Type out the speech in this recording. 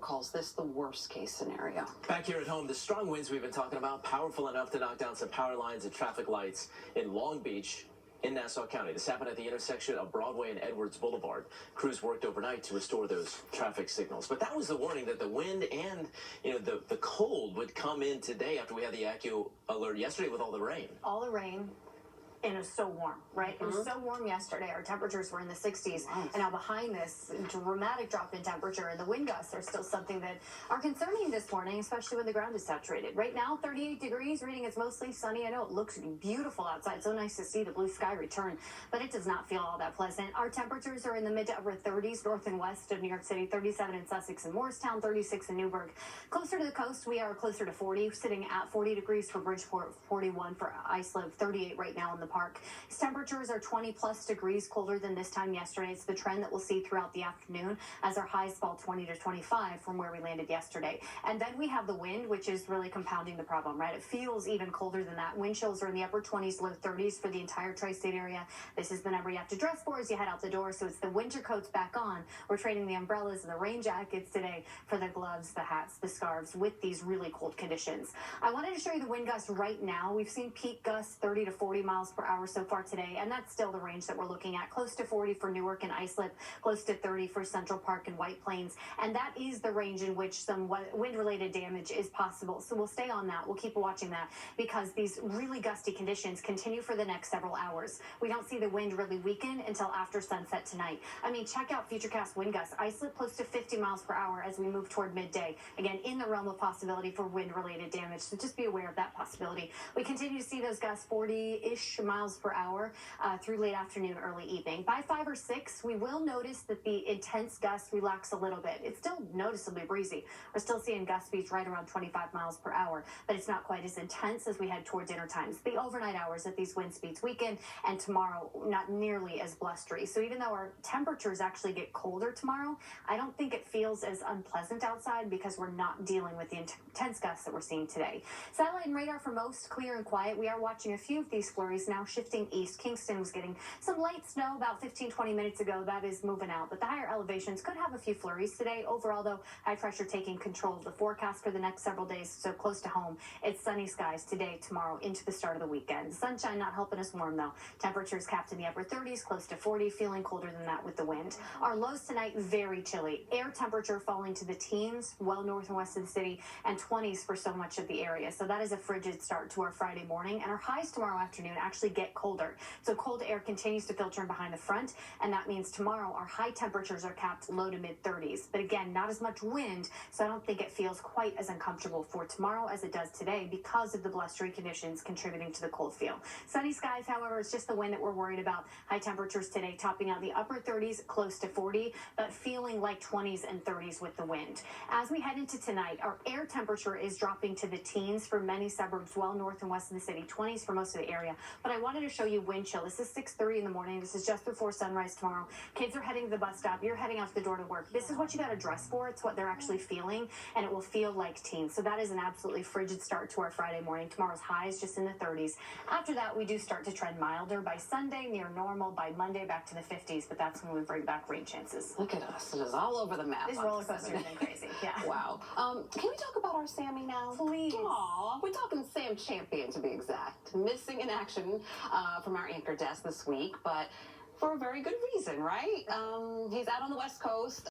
calls this the worst case scenario. Back here at home, the strong winds we've been talking about, powerful enough to knock down some power lines and traffic lights in Long Beach in Nassau County. This happened at the intersection of Broadway and Edwards Boulevard. Crews worked overnight to restore those traffic signals. But that was the warning that the wind and, the cold would come in today after we had the AccuAlert alert yesterday with all the rain. All the rain. And it was so warm, right? It was so warm yesterday. Our temperatures were in the 60s. Wow. And now behind this dramatic drop in temperature, and the wind gusts are still something that are concerning this morning, especially when the ground is saturated. Right now, 38 degrees, reading it's mostly sunny. I know it looks beautiful outside. So nice to see the blue sky return, but it does not feel all that pleasant. Our temperatures are in the mid to upper 30s, north and west of New York City, 37 in Sussex and Morristown, 36 in Newburgh. Closer to the coast, we are closer to 40, sitting at 40 degrees for Bridgeport, 41 for Islip, 38 right now in the park. Temperatures are 20 plus degrees colder than this time yesterday. It's the trend that we'll see throughout the afternoon as our highs fall 20 to 25 from where we landed yesterday. And then we have the wind, which is really compounding the problem, right? It feels even colder than that. Wind chills are in the upper 20s, low 30s for the entire tri-state area. This is the number you have to dress for as you head out the door. So it's the winter coats back on. We're trading the umbrellas and the rain jackets today for the gloves, the hats, the scarves with these really cold conditions. I wanted to show you the wind gusts right now. We've seen peak gusts 30 to 40 miles per hour so far today, and that's still the range that we're looking at. Close to 40 for Newark and Islip, close to 30 for Central Park and White Plains, and that is the range in which some wind-related damage is possible. So we'll stay on that. We'll keep watching that because these really gusty conditions continue for the next several hours. We don't see the wind really weaken until after sunset tonight. I mean, check out Futurecast wind gusts. Islip close to 50 miles per hour as we move toward midday. Again, in the realm of possibility for wind-related damage, so just be aware of that possibility. We continue to see those gusts 40-ish miles per hour through late afternoon, early evening. By 5 or 6, we will notice that the intense gusts relax a little bit. It's still noticeably breezy. We're still seeing gust speeds right around 25 miles per hour, but it's not quite as intense as we head toward dinner times. The overnight hours at these wind speeds weaken, and tomorrow not nearly as blustery. So even though our temperatures actually get colder tomorrow, I don't think it feels as unpleasant outside because we're not dealing with the intense gusts that we're seeing today. Satellite and radar for most clear and quiet. We are watching a few of these flurries now shifting east. Kingston was getting some light snow about 15-20 minutes ago. That is moving out, but the higher elevations could have a few flurries today. Overall, though, high pressure taking control of the forecast for the next several days, so close to home. It's sunny skies today, tomorrow, into the start of the weekend. Sunshine not helping us warm, though. Temperatures capped in the upper 30s, close to 40, feeling colder than that with the wind. Our lows tonight, very chilly. Air temperature falling to the teens, well north and west of the city, and 20s for so much of the area. So that is a frigid start to our Friday morning, and our highs tomorrow afternoon actually get colder. So cold air continues to filter in behind the front, and that means tomorrow our high temperatures are capped low to mid 30s. But again, not as much wind, so I don't think it feels quite as uncomfortable for tomorrow as it does today because of the blustery conditions contributing to the cold feel. Sunny skies, however, it's just the wind that we're worried about. High temperatures today topping out the upper 30s, close to 40, but feeling like 20s and 30s with the wind. As we head into tonight, our air temperature is dropping to the teens for many suburbs well north and west of the city, 20s for most of the area. But I wanted to show you wind chill. This is 6:30 in the morning. This is just before sunrise tomorrow. Kids are heading to the bus stop. You're heading out the door to work. This is what you got to dress for. It's what they're actually feeling, and it will feel like teens. So that is an absolutely frigid start to our Friday morning. Tomorrow's high is just in the 30s. After that, we do start to trend milder. By Sunday, near normal. By Monday, back to the 50s, but that's when we bring back rain chances. Look at us. It is all over the map. This roller coaster has been crazy. Yeah. Wow. Can we talk about our Sammy now? Please. Aw, we're talking Sam Champion to be exact. Missing in action from our anchor desk this week, but for a very good reason, right? He's out on the West Coast